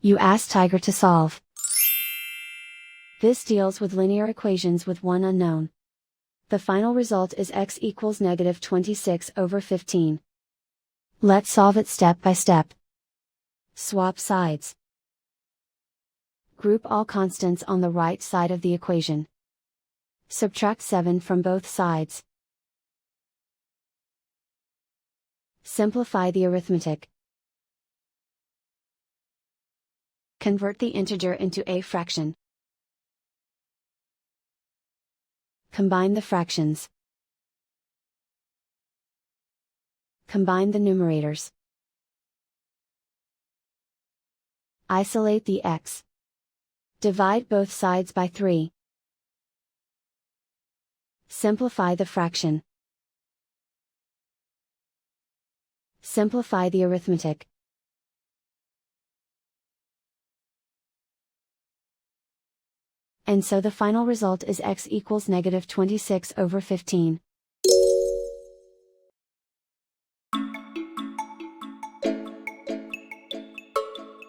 You ask Tiger to solve. This deals with linear equations with one unknown. The final result is x equals negative 26/15. Let's solve it step by step. Swap sides. Group all constants on the right side of the equation. Subtract 7 from both sides. Simplify the arithmetic. Convert the integer into a fraction. Combine the fractions. Combine the numerators. Isolate the x. Divide both sides by 3. Simplify the fraction. Simplify the arithmetic. And so the final result is x equals negative 26/15.